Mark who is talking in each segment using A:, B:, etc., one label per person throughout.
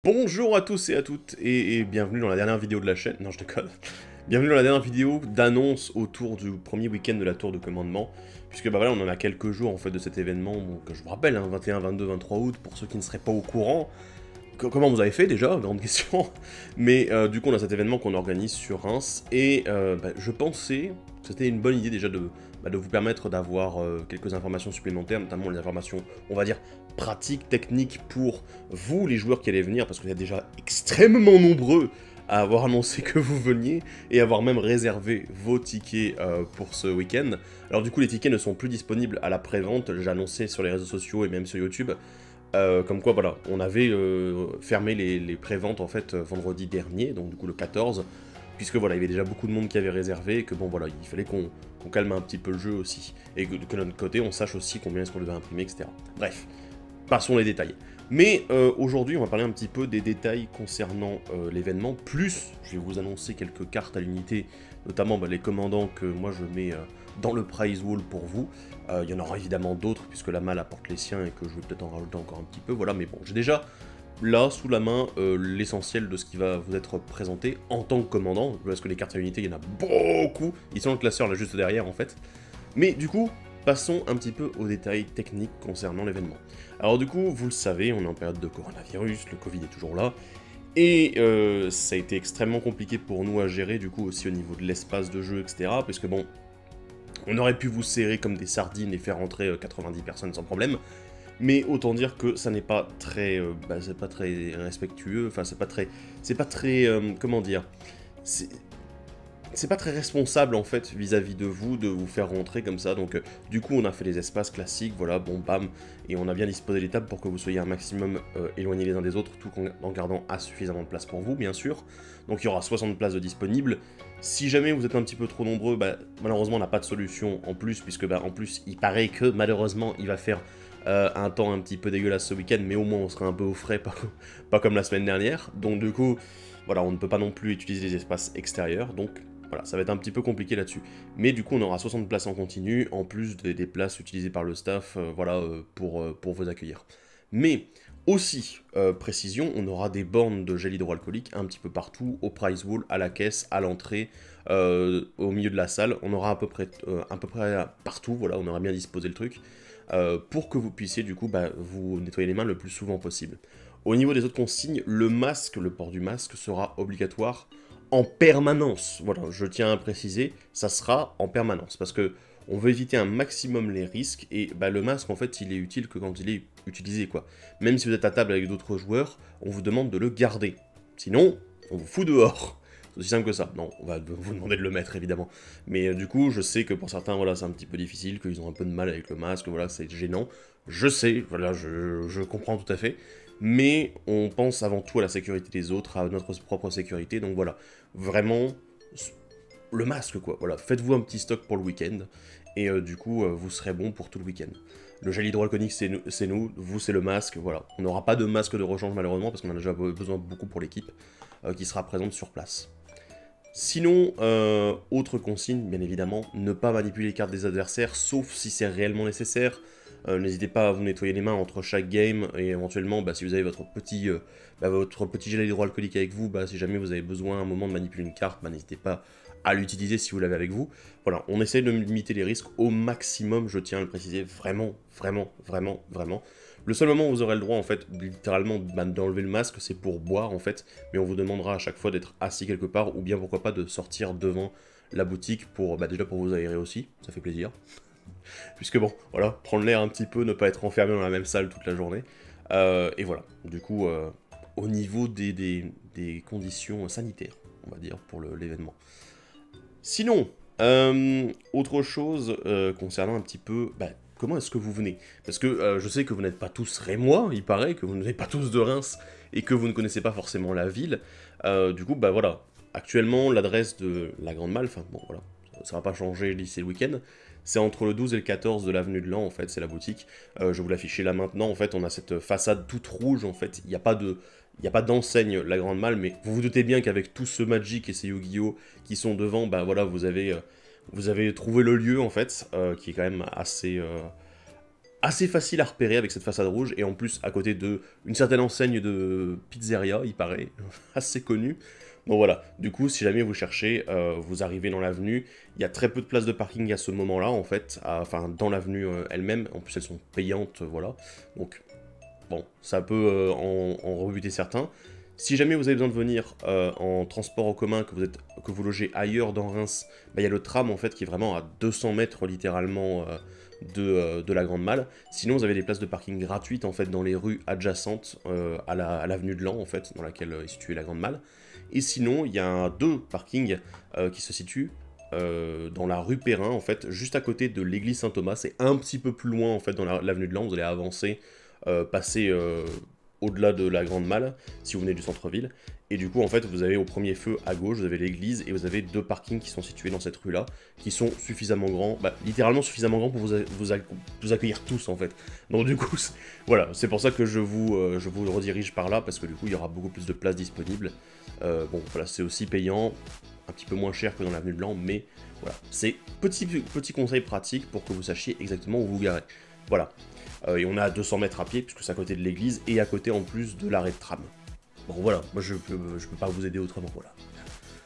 A: Bonjour à tous et à toutes, et bienvenue dans la dernière vidéo de la chaîne. Non, je déconne. Bienvenue dans la dernière vidéo d'annonce autour du premier week-end de la tour de commandement. Puisque bah voilà, on en a quelques jours en fait de cet événement, donc je vous rappelle, hein, 21, 22, 23 août, pour ceux qui ne seraient pas au courant. Comment vous avez fait déjà? Grande question. Mais du coup, on a cet événement qu'on organise sur Reims, et je pensais que c'était une bonne idée déjà de vous permettre d'avoir quelques informations supplémentaires, notamment les informations, on va dire, pratiques, techniques pour vous, les joueurs qui allaient venir, parce que vous êtes déjà extrêmement nombreux à avoir annoncé que vous veniez, et avoir même réservé vos tickets pour ce week-end. Alors du coup, les tickets ne sont plus disponibles à la pré-vente, j'ai annoncé sur les réseaux sociaux et même sur YouTube. Comme quoi, voilà, on avait fermé les préventes en fait vendredi dernier, donc du coup le 14, puisque voilà, il y avait déjà beaucoup de monde qui avait réservé, et que bon voilà, il fallait qu'on calme un petit peu le jeu aussi, et que de notre côté, on sache aussi combien est-ce qu'on devait imprimer, etc. Bref, passons les détails. Mais aujourd'hui, on va parler un petit peu des détails concernant l'événement, plus je vais vous annoncer quelques cartes à l'unité, notamment les commandants que moi je mets dans le prize wall pour vous. Il y en aura évidemment d'autres, puisque la malle apporte les siens et que je vais peut-être en rajouter encore un petit peu, voilà, mais bon, j'ai déjà là, sous la main, l'essentiel de ce qui va vous être présenté en tant que commandant, parce que les cartes à l'unité, il y en a beaucoup, ils sont dans le classeur là juste derrière en fait. Mais du coup, passons un petit peu aux détails techniques concernant l'événement. Alors du coup, vous le savez, on est en période de coronavirus, le Covid est toujours là, et ça a été extrêmement compliqué pour nous à gérer, du coup aussi au niveau de l'espace de jeu, etc. Parce que bon, on aurait pu vous serrer comme des sardines et faire rentrer 90 personnes sans problème, mais autant dire que ça n'est pas très, c'est pas très respectueux, enfin c'est pas très, comment dire, c'est pas très responsable en fait vis-à-vis de vous faire rentrer comme ça, donc du coup on a fait les espaces classiques, voilà, bon bam, et on a bien disposé les tables pour que vous soyez un maximum éloignés les uns des autres, tout en gardant suffisamment de place pour vous, bien sûr. Donc il y aura 60 places de disponibles. Si jamais vous êtes un petit peu trop nombreux, malheureusement on n'a pas de solution en plus, puisque en plus il paraît que malheureusement il va faire un temps un petit peu dégueulasse ce week-end, mais au moins on sera un peu au frais, pas comme la semaine dernière, donc du coup, voilà, on ne peut pas non plus utiliser les espaces extérieurs, donc voilà, ça va être un petit peu compliqué là-dessus. Mais du coup, on aura 60 places en continu, en plus des places utilisées par le staff, pour vous accueillir. Mais aussi, précision, on aura des bornes de gel hydroalcoolique un petit peu partout, au prize wall, à la caisse, à l'entrée, au milieu de la salle. On aura à peu près partout, voilà, on aura bien disposé le truc, pour que vous puissiez du coup vous nettoyer les mains le plus souvent possible. Au niveau des autres consignes, le port du masque sera obligatoire en permanence. Voilà, je tiens à préciser, ça sera en permanence, parce que on veut éviter un maximum les risques, et le masque, en fait, il est utile que quand il est utilisé, quoi. Même si vous êtes à table avec d'autres joueurs, on vous demande de le garder. Sinon, on vous fout dehors. C'est aussi simple que ça. Non, on va vous demander de le mettre, évidemment. Mais du coup, je sais que pour certains, voilà, c'est un petit peu difficile, qu'ils ont un peu de mal avec le masque, voilà, c'est gênant. Je sais, voilà, je comprends tout à fait. Mais on pense avant tout à la sécurité des autres, à notre propre sécurité, donc voilà. Vraiment, le masque, quoi. Voilà, faites-vous un petit stock pour le week-end, et du coup, vous serez bon pour tout le week-end. Le gel hydroalcoolique, c'est nous, vous, c'est le masque, voilà. On n'aura pas de masque de rechange, malheureusement, parce qu'on en a déjà besoin beaucoup pour l'équipe, qui sera présente sur place. Sinon, autre consigne, bien évidemment, ne pas manipuler les cartes des adversaires, sauf si c'est réellement nécessaire. N'hésitez pas à vous nettoyer les mains entre chaque game, et éventuellement, si vous avez votre petit gel hydroalcoolique avec vous, si jamais vous avez besoin à un moment de manipuler une carte, n'hésitez pas à l'utiliser si vous l'avez avec vous. Voilà, on essaie de limiter les risques au maximum, je tiens à le préciser, vraiment, vraiment, vraiment, vraiment. Le seul moment où vous aurez le droit, en fait, littéralement, d'enlever le masque, c'est pour boire, en fait, mais on vous demandera à chaque fois d'être assis quelque part, ou bien pourquoi pas de sortir devant la boutique pour, déjà pour vous aérer aussi, ça fait plaisir. Puisque bon, voilà, prendre l'air un petit peu, ne pas être enfermé dans la même salle toute la journée. Et voilà, du coup, au niveau des conditions sanitaires, on va dire, pour l'événement. Sinon, autre chose concernant un petit peu, comment est-ce que vous venez? Parce que je sais que vous n'êtes pas tous rémois, il paraît, que vous n'êtes pas tous de Reims, et que vous ne connaissez pas forcément la ville. Du coup, voilà, actuellement, l'adresse de la Grande Malle, enfin bon, voilà, ça va pas changer d'ici le week-end, c'est entre le 12 et le 14 de l'avenue de Lan, en fait, c'est la boutique. Je vais vous l'afficher là maintenant, en fait, on a cette façade toute rouge, en fait, il n'y a pas d'enseigne La Grande Malle, mais vous vous doutez bien qu'avec tout ce Magic et ces Yu-Gi-Oh qui sont devant, vous avez trouvé le lieu, en fait, qui est quand même assez assez facile à repérer avec cette façade rouge, et en plus à côté de une certaine enseigne de pizzeria, il paraît, assez connue. Donc voilà, du coup, si jamais vous cherchez, vous arrivez dans l'avenue, il y a très peu de places de parking à ce moment-là, en fait, enfin, dans l'avenue elle-même, en plus elles sont payantes, voilà. Donc, bon, ça peut en rebuter certains. Si jamais vous avez besoin de venir en transport en commun, que vous logez ailleurs dans Reims, bah, il y a le tram en fait qui est vraiment à 200 mètres littéralement de la Grande Malle. Sinon vous avez des places de parking gratuites en fait dans les rues adjacentes à l'avenue de Laon en fait, dans laquelle est située la Grande Malle. Et sinon il y a deux parkings qui se situent dans la rue Perrin en fait, juste à côté de l'église Saint-Thomas. C'est un petit peu plus loin en fait dans l'avenue de Laon, vous allez avancer, passer au-delà de la Grande Malle, si vous venez du centre-ville. Et du coup, en fait, vous avez au premier feu à gauche, vous avez l'église, et vous avez deux parkings qui sont situés dans cette rue-là, qui sont suffisamment grands, bah, littéralement suffisamment grands pour vous accueillir tous, en fait. Donc du coup, voilà, c'est pour ça que je vous redirige par là, parce que du coup, il y aura beaucoup plus de places disponibles. Bon, voilà, c'est aussi payant, un petit peu moins cher que dans l'avenue Blanc, mais voilà, c'est petit conseil pratique pour que vous sachiez exactement où vous garez. Voilà. Et on est à 200 mètres à pied, puisque c'est à côté de l'église, et à côté en plus de l'arrêt de tram. Bon voilà, moi je peux pas vous aider autrement, voilà.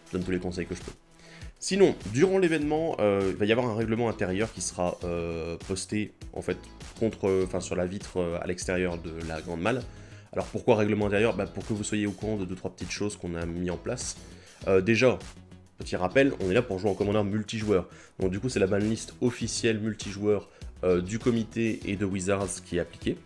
A: Je donne tous les conseils que je peux. Sinon, durant l'événement, il va y avoir un règlement intérieur qui sera posté, en fait, sur la vitre à l'extérieur de la Grande Malle. Alors pourquoi règlement intérieur? Bah, pour que vous soyez au courant de 2-3 petites choses qu'on a mis en place. Déjà, petit rappel, on est là pour jouer en commandeur multijoueur. Donc du coup, c'est la banlist officielle multijoueur du comité et de Wizards qui est appliquée.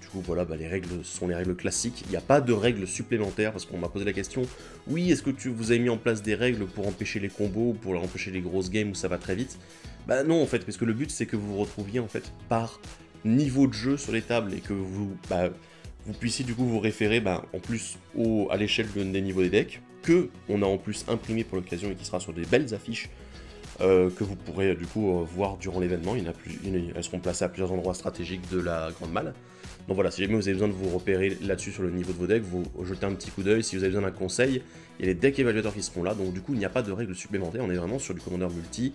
A: Du coup, voilà, bah, les règles sont les règles classiques. Il n'y a pas de règles supplémentaires, parce qu'on m'a posé la question, oui, est-ce que vous avez mis en place des règles pour empêcher les combos, pour empêcher les grosses games où ça va très vite? Bah non, en fait, parce que le but, c'est que vous vous retrouviez, en fait, par niveau de jeu sur les tables, et que vous puissiez, du coup, vous référer, en plus, à l'échelle des niveaux des decks, que on a en plus imprimé pour l'occasion, et qui sera sur des belles affiches, que vous pourrez du coup voir durant l'événement. Elles seront placées à plusieurs endroits stratégiques de la Grande Malle. Donc voilà, si jamais vous avez besoin de vous repérer là-dessus sur le niveau de vos decks, vous jetez un petit coup d'œil. Si vous avez besoin d'un conseil, il y a les decks évaluateurs qui seront là. Donc du coup, il n'y a pas de règles supplémentaires. On est vraiment sur du commandeur multi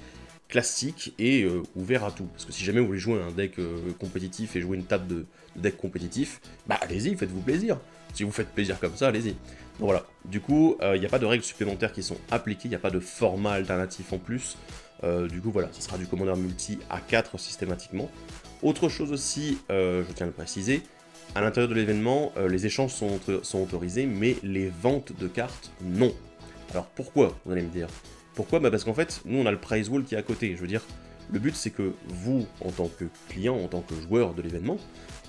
A: classique et ouvert à tout. Parce que si jamais vous voulez jouer un deck compétitif et jouer une table de deck compétitif, bah allez-y, faites-vous plaisir. Si vous faites plaisir comme ça, allez-y. Donc voilà, du coup, il n'y a pas de règles supplémentaires qui sont appliquées, il n'y a pas de format alternatif en plus. Du coup, voilà, ce sera du commandeur multi à 4 systématiquement. Autre chose aussi, je tiens à le préciser, à l'intérieur de l'événement, les échanges sont autorisés, mais les ventes de cartes, non. Alors pourquoi, vous allez me dire? Pourquoi? Bah parce qu'en fait, nous on a le prize wall qui est à côté. Je veux dire, le but c'est que vous, en tant que client, en tant que joueur de l'événement,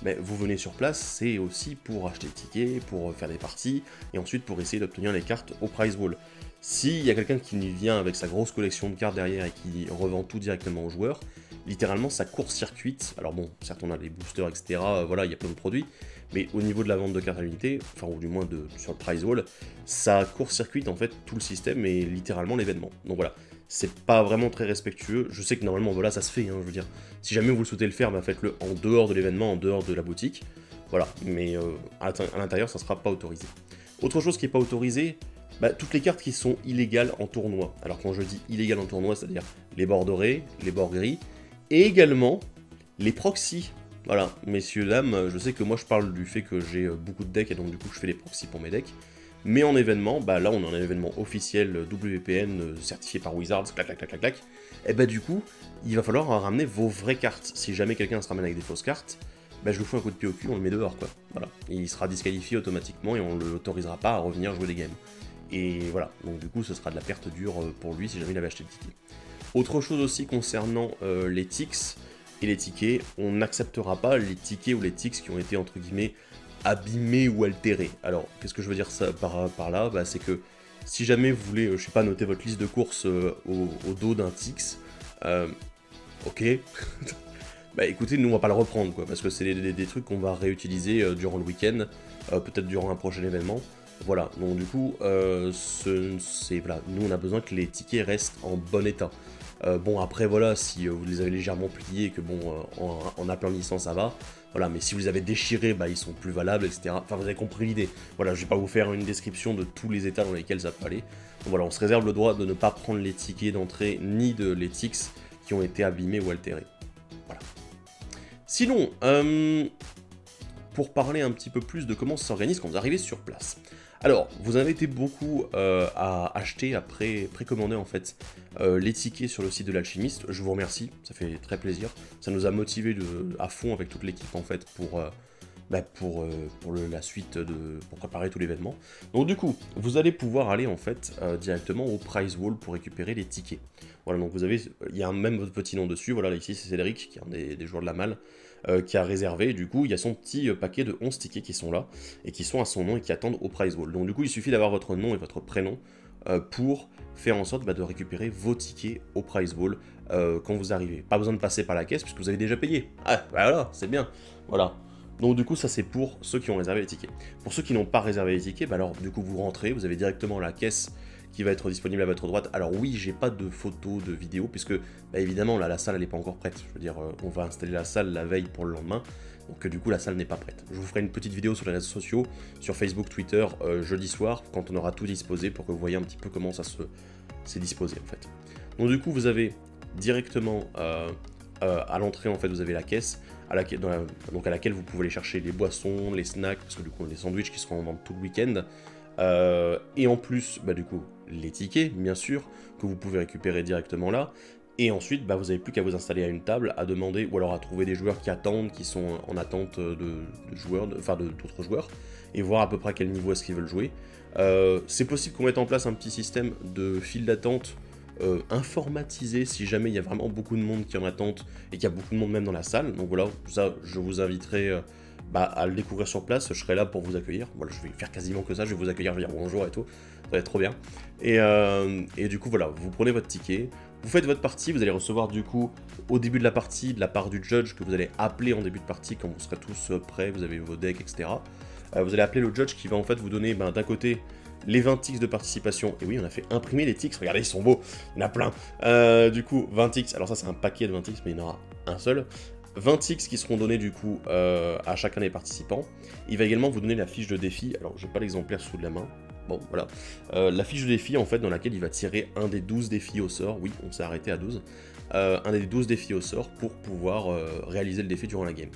A: mais vous venez sur place, c'est aussi pour acheter des tickets, pour faire des parties, et ensuite pour essayer d'obtenir les cartes au prize wall. S'il y a quelqu'un qui vient avec sa grosse collection de cartes derrière et qui revend tout directement aux joueurs, littéralement ça court-circuite. Alors bon, certes on a des boosters, etc. Voilà, il y a plein de produits, mais au niveau de la vente de cartes à l'unité, enfin ou du moins sur le prize wall, ça court-circuite en fait tout le système et littéralement l'événement. Donc voilà, c'est pas vraiment très respectueux. Je sais que normalement voilà ça se fait, hein, je veux dire. Si jamais vous le souhaitez le faire, bah faites-le en dehors de l'événement, en dehors de la boutique. Voilà, mais à l'intérieur ça sera pas autorisé. Autre chose qui est pas autorisé, toutes les cartes qui sont illégales en tournoi. Alors quand je dis illégales en tournoi, c'est-à-dire les bords dorés, les bords gris, et également les proxys. Voilà, messieurs, dames, je sais que moi je parle du fait que j'ai beaucoup de decks et donc du coup je fais des proxys pour mes decks. Mais en événement, là on est en événement officiel WPN certifié par Wizards, clac clac clac clac clac, et du coup, il va falloir ramener vos vraies cartes. Si jamais quelqu'un se ramène avec des fausses cartes, je lui fous un coup de pied au cul, on le met dehors quoi. Voilà, il sera disqualifié automatiquement et on ne l'autorisera pas à revenir jouer des games. Et voilà, donc du coup ce sera de la perte dure pour lui si jamais il avait acheté le ticket. Autre chose aussi concernant les tics et les tickets, on n'acceptera pas les tickets ou les tics qui ont été entre guillemets abîmés ou altérés. Alors qu'est-ce que je veux dire ça par là? C'est que si jamais vous voulez, je sais pas, noter votre liste de courses au dos d'un tics, ok. Écoutez, nous on va pas le reprendre quoi, parce que c'est des trucs qu'on va réutiliser durant le week-end, peut-être durant un prochain événement. Voilà, donc du coup, voilà, nous on a besoin que les tickets restent en bon état. Bon après voilà, si vous les avez légèrement pliés et que bon, en aplanissant ça va, voilà, mais si vous les avez déchirés, ils sont plus valables, etc. Enfin vous avez compris l'idée. Voilà, je vais pas vous faire une description de tous les états dans lesquels ça peut aller. Donc voilà, on se réserve le droit de ne pas prendre les tickets d'entrée, ni les tics qui ont été abîmés ou altérés. Voilà. Sinon, pour parler un petit peu plus de comment ça s'organise quand vous arrivez sur place. Alors, vous avez été beaucoup à acheter, à précommander en fait les tickets sur le site de l'Alchimiste. Je vous remercie, ça fait très plaisir. Ça nous a motivés à fond avec toute l'équipe en fait pour la suite, pour préparer tout l'événement. Donc du coup, vous allez pouvoir aller en fait directement au prize wall pour récupérer les tickets. Voilà, donc vous avez, il y a même votre petit nom dessus. Voilà, ici c'est Cédric, qui est un des joueurs de la malle, qui a réservé. Et du coup, il y a son petit paquet de 11 tickets qui sont là, et qui sont à son nom et qui attendent au prize wall. Donc du coup, il suffit d'avoir votre nom et votre prénom pour faire en sorte de récupérer vos tickets au prize wall quand vous arrivez. Pas besoin de passer par la caisse, puisque vous avez déjà payé. Ah, voilà, c'est bien. Voilà. Donc du coup, ça c'est pour ceux qui ont réservé les tickets. Pour ceux qui n'ont pas réservé les tickets, bah alors du coup vous rentrez, vous avez directement la caisse qui va être disponible à votre droite. Alors oui, j'ai pas de photos, de vidéos, puisque bah, évidemment là la salle elle est pas encore prête. Je veux dire, on va installer la salle la veille pour le lendemain, donc du coup la salle n'est pas prête. Je vous ferai une petite vidéo sur les réseaux sociaux, sur Facebook, Twitter, jeudi soir, quand on aura tout disposé, pour que vous voyez un petit peu comment ça s'est disposé en fait. Donc du coup vous avez directement à l'entrée en fait vous avez la caisse à laquelle vous pouvez aller chercher les boissons, les snacks, parce que du coup les sandwichs qui seront en vente tout le week-end, et en plus bah, du coup les tickets bien sûr que vous pouvez récupérer directement là, et ensuite bah, vous n'avez plus qu'à vous installer à une table, à demander ou alors à trouver des joueurs qui attendent, qui sont en attente d'autres joueurs, et voir à peu près à quel niveau est-ce qu'ils veulent jouer. C'est possible qu'on mette en place un petit système de file d'attente informatisé si jamais il y a vraiment beaucoup de monde qui est en attente et qu'il y a beaucoup de monde même dans la salle. Donc voilà, ça je vous inviterai à le découvrir sur place, je serai là pour vous accueillir. Voilà, je vais faire quasiment que ça, je vais vous accueillir, je vais dire bonjour et tout, ça va être trop bien. Et du coup voilà, vous prenez votre ticket, vous faites votre partie, vous allez recevoir du coup au début de la partie de la part du judge que vous allez appeler en début de partie quand vous serez tous prêts, vous avez vos decks, etc. Vous allez appeler le judge qui va en fait vous donner d'un côté les 20 tics de participation, et oui on a fait imprimer les tics, regardez ils sont beaux, il y en a plein, du coup 20 tics, alors ça c'est un paquet de 20 tics mais il y en aura un seul, 20 tics qui seront donnés du coup à chacun des participants. Il va également vous donner la fiche de défi, alors j'ai pas l'exemplaire sous la main, bon voilà, la fiche de défi en fait dans laquelle il va tirer un des 12 défis au sort, oui on s'est arrêté à 12, un des 12 défis au sort pour pouvoir réaliser le défi durant la game.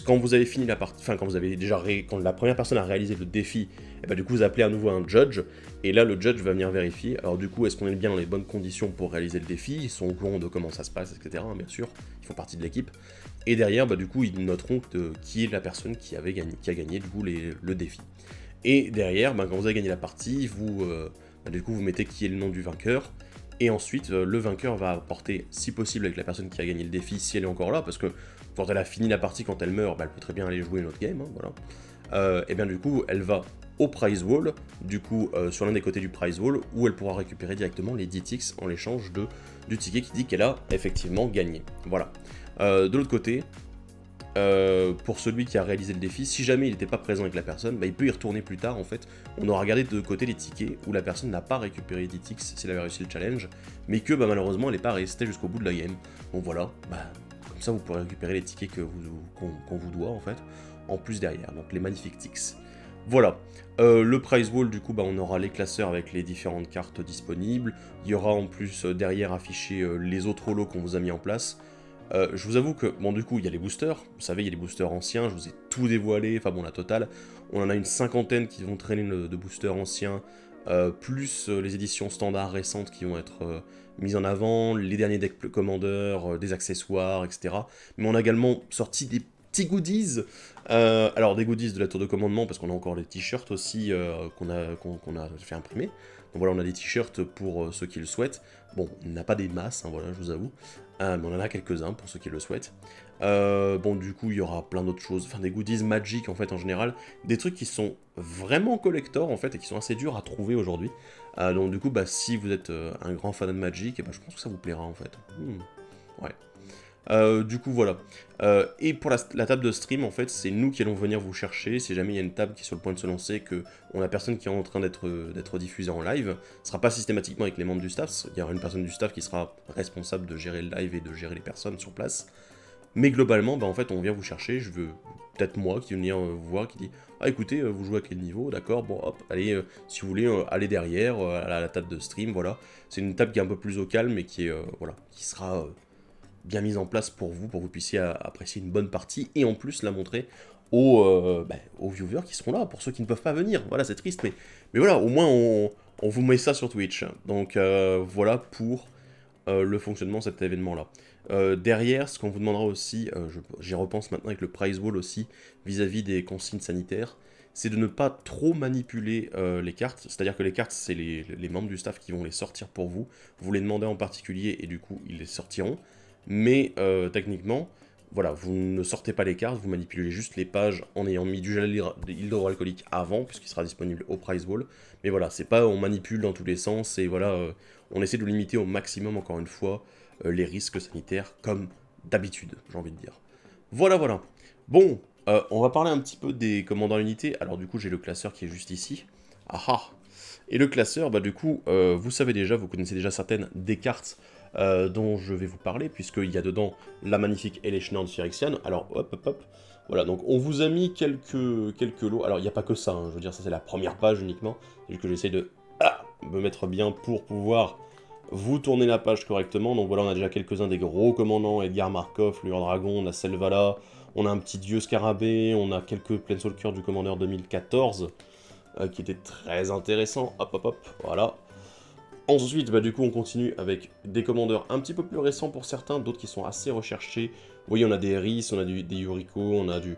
A: Quand vous avez fini la partie, enfin quand vous avez déjà quand la première personne a réalisé le défi, et bah du coup vous appelez à nouveau un judge, et là le judge va venir vérifier, alors du coup est-ce qu'on est bien dans les bonnes conditions pour réaliser le défi, ils sont au courant de comment ça se passe, etc. Bien sûr, ils font partie de l'équipe, et derrière bah du coup ils noteront qui est la personne qui a gagné du coup le défi. Et derrière, bah, quand vous avez gagné la partie, du coup vous mettez qui est le nom du vainqueur, et ensuite le vainqueur va apporter, si possible avec la personne qui a gagné le défi, si elle est encore là, parce que quand elle a fini la partie, quand elle meurt, bah, elle peut très bien aller jouer une autre game, hein, voilà. Et bien du coup, elle va au prize wall, du coup sur l'un des côtés du prize wall, où elle pourra récupérer directement les 10 ticks en l'échange du ticket qui dit qu'elle a effectivement gagné. Voilà. De l'autre côté, pour celui qui a réalisé le défi, si jamais il n'était pas présent avec la personne, bah, il peut y retourner plus tard en fait. On aura regardé de côté les tickets où la personne n'a pas récupéré 10 ticks si elle avait réussi le challenge, mais que bah, malheureusement elle n'est pas restée jusqu'au bout de la game. Donc voilà, comme ça vous pourrez récupérer les tickets qu'on vous doit en fait, en plus derrière, donc les magnifiques ticks. Voilà, le prize wall du coup on aura les classeurs avec les différentes cartes disponibles, il y aura en plus derrière affiché les autres lots qu'on vous a mis en place. Je vous avoue que, bon du coup il y a les boosters, vous savez il y a les boosters anciens, je vous ai tout dévoilé, enfin bon la totale, on en a une cinquantaine qui vont traîner de boosters anciens, plus les éditions standards récentes qui vont être mises en avant, les derniers decks commandeurs, des accessoires, etc. Mais on a également sorti des petits goodies, alors des goodies de la tour de commandement, parce qu'on a encore les t-shirts aussi qu'on a fait imprimer. Donc voilà, on a des t-shirts pour ceux qui le souhaitent. Bon, on n'a pas des masses, hein, voilà, je vous avoue. Mais on en a quelques-uns pour ceux qui le souhaitent. Bon, du coup, il y aura plein d'autres choses. Enfin, des goodies magiques, en fait, en général. Des trucs qui sont vraiment collector, en fait, et qui sont assez durs à trouver aujourd'hui. Donc, du coup, si vous êtes un grand fan de Magic, je pense que ça vous plaira, en fait. Ouais. Du coup voilà, et pour la table de stream en fait c'est nous qui allons venir vous chercher si jamais il y a une table qui est sur le point de se lancer, que on a personne qui est en train d'être diffusée en live. Ce sera pas systématiquement avec les membres du staff, il y aura une personne du staff qui sera responsable de gérer le live et de gérer les personnes sur place, mais globalement en fait on vient vous chercher, je veux peut-être moi qui venir vous voir, qui dit ah écoutez vous jouez à quel niveau, d'accord, bon hop allez si vous voulez aller derrière à la table de stream, voilà, c'est une table qui est un peu plus au calme et qui est voilà, qui sera bien mise en place pour que vous puissiez apprécier une bonne partie, et en plus la montrer aux viewers qui seront là, pour ceux qui ne peuvent pas venir. Voilà, c'est triste, mais voilà, au moins on vous met ça sur Twitch. Donc voilà pour le fonctionnement de cet événement-là. Derrière, ce qu'on vous demandera aussi, j'y repense maintenant avec le prize wall aussi, vis-à-vis des consignes sanitaires, c'est de ne pas trop manipuler les cartes. C'est-à-dire que les cartes, c'est les membres du staff qui vont les sortir pour vous. Vous les demandez en particulier et du coup, ils les sortiront. Mais techniquement, voilà, vous ne sortez pas les cartes, vous manipulez juste les pages en ayant mis du gel hydroalcoolique avant, puisqu'il sera disponible au prize wall. Mais voilà, c'est pas on manipule dans tous les sens, et voilà, on essaie de limiter au maximum, encore une fois, les risques sanitaires, comme d'habitude, j'ai envie de dire. Voilà, voilà. Bon, on va parler un petit peu des commandants unités. Alors du coup, j'ai le classeur qui est juste ici. Ah ah. Et le classeur, bah du coup, vous savez déjà, vous connaissez déjà certaines des cartes dont je vais vous parler, puisqu'il y a dedans la magnifique Elechnord Phyrexian. Alors, hop, hop, hop. Voilà, donc on vous a mis quelques lots. Alors, il n'y a pas que ça, hein, je veux dire, ça c'est la première page uniquement. C'est juste que j'essaie de me mettre bien pour pouvoir vous tourner la page correctement. Donc voilà, on a déjà quelques-uns des gros commandants, Edgar Markov, Lueur Dragon, on a Selvala, on a un petit dieu Scarabée, on a quelques Planeswalkers du commandeur 2014, qui était très intéressant. Hop, hop, hop, voilà. Ensuite, bah, du coup, on continue avec des commandeurs un petit peu plus récents pour certains, d'autres qui sont assez recherchés. Vous voyez, on a des Eris, on a des Yuriko, on a du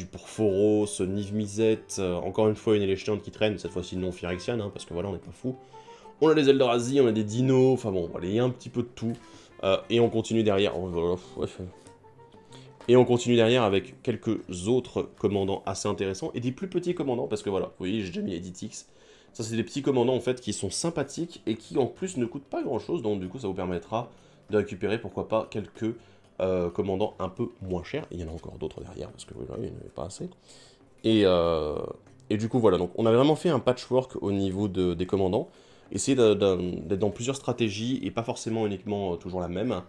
A: Porphoros, Niv Mizzet, encore une fois une Elechnord qui traîne, cette fois-ci non Phyrexian, hein, parce que voilà, on n'est pas fou. On a des Eldrazi, on a des dinos, enfin bon, voilà, il y a un petit peu de tout. Et on continue derrière. Et on continue derrière avec quelques autres commandants assez intéressants, et des plus petits commandants, parce que voilà, vous voyez, j'ai déjà mis Editix. Ça, c'est des petits commandants, en fait, qui sont sympathiques, et qui, en plus, ne coûtent pas grand-chose, donc du coup, ça vous permettra de récupérer, pourquoi pas, quelques commandants un peu moins chers. Et il y en a encore d'autres derrière, parce que voilà, il n'y en avait pas assez. Et du coup, voilà, donc on a vraiment fait un patchwork au niveau des commandants, essayer d'être dans plusieurs stratégies, et pas forcément uniquement toujours la même.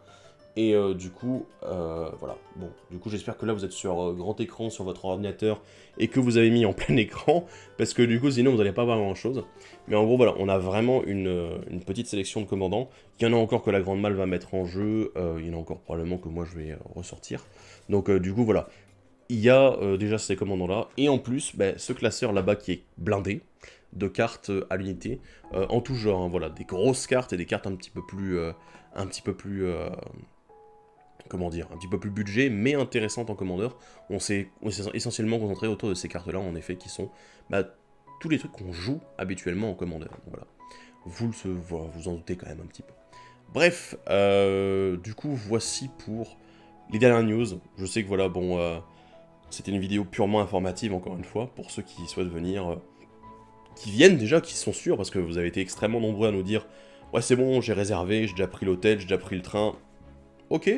A: Et du coup, voilà. Bon, du coup, j'espère que là, vous êtes sur grand écran, sur votre ordinateur, et que vous avez mis en plein écran, parce que du coup, sinon, vous n'allez pas voir grand-chose. Mais en gros, voilà, on a vraiment une petite sélection de commandants. Il y en a encore que la Grande Malle va mettre en jeu, il y en a encore probablement que moi, je vais ressortir. Donc, du coup, voilà. Il y a déjà ces commandants-là, et en plus, bah, ce classeur là-bas qui est blindé de cartes à l'unité, en tout genre, hein, voilà, des grosses cartes et des cartes un petit peu plus... comment dire, un petit peu plus budget, mais intéressante en commandeur. On s'est essentiellement concentré autour de ces cartes-là, en effet, qui sont tous les trucs qu'on joue habituellement en commandeur. Donc, voilà. Vous en doutez quand même un petit peu. Bref, du coup, voici pour les dernières news. Je sais que voilà, bon, c'était une vidéo purement informative, encore une fois, pour ceux qui souhaitent venir, qui viennent déjà, qui sont sûrs, parce que vous avez été extrêmement nombreux à nous dire « Ouais, c'est bon, j'ai réservé, j'ai déjà pris l'hôtel, j'ai déjà pris le train. » Ok,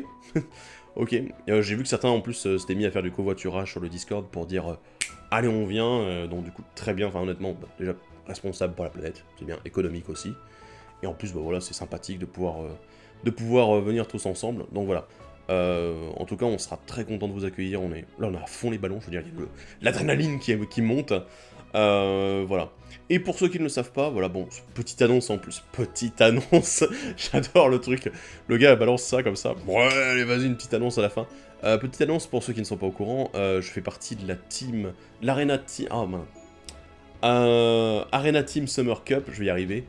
A: ok. J'ai vu que certains en plus s'étaient mis à faire du covoiturage sur le Discord pour dire allez on vient, donc du coup très bien, enfin honnêtement, bah, déjà responsable pour la planète, c'est bien, économique aussi. Et en plus bah voilà, c'est sympathique de pouvoir venir tous ensemble, donc voilà. En tout cas on sera très content de vous accueillir, là on est à fond les ballons, je veux dire, il y a l'adrénaline qui monte. Voilà. Et pour ceux qui ne le savent pas, voilà, bon, petite annonce en plus, petite annonce, j'adore le truc, le gars balance ça comme ça, ouais, allez, vas-y, une petite annonce à la fin. Petite annonce pour ceux qui ne sont pas au courant, je fais partie de la team, l'Arena Team, ah mince, Arena Team Summer Cup, je vais y arriver.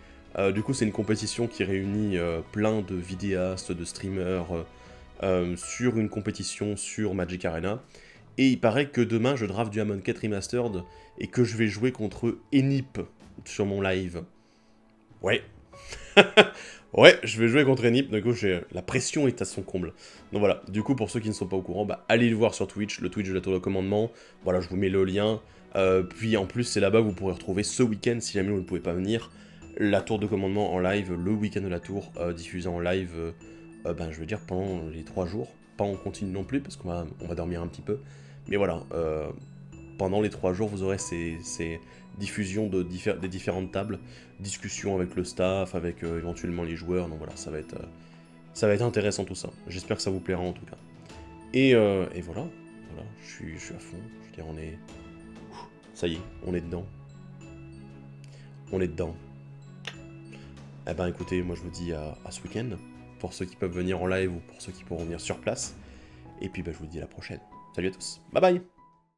A: Du coup, c'est une compétition qui réunit plein de vidéastes, de streamers, sur une compétition sur Magic Arena. Et il paraît que demain, je draft du Amonkhet Remastered et que je vais jouer contre Enip sur mon live. Ouais. Ouais, je vais jouer contre Enip, du coup, la pression est à son comble. Donc voilà, du coup, pour ceux qui ne sont pas au courant, bah, allez le voir sur Twitch, le Twitch de la Tour de Commandement. Voilà, je vous mets le lien. Puis en plus, c'est là-bas que vous pourrez retrouver ce week-end, si jamais vous ne pouvez pas venir, la Tour de Commandement en live, le week-end de la Tour, diffusé en live, ben, je veux dire, pendant les 3 jours. Pas en continu non plus, parce qu'on va dormir un petit peu. Mais voilà, pendant les 3 jours, vous aurez ces diffusions des différentes tables, discussions avec le staff, avec éventuellement les joueurs, donc voilà, ça va être intéressant tout ça. J'espère que ça vous plaira en tout cas. Et voilà, je suis à fond, je veux dire, ça y est, on est dedans. On est dedans. Eh ben écoutez, moi je vous dis à ce week-end. pour ceux qui peuvent venir en live ou pour ceux qui pourront venir sur place. Et puis bah, je vous dis à la prochaine. Salut à tous, bye bye.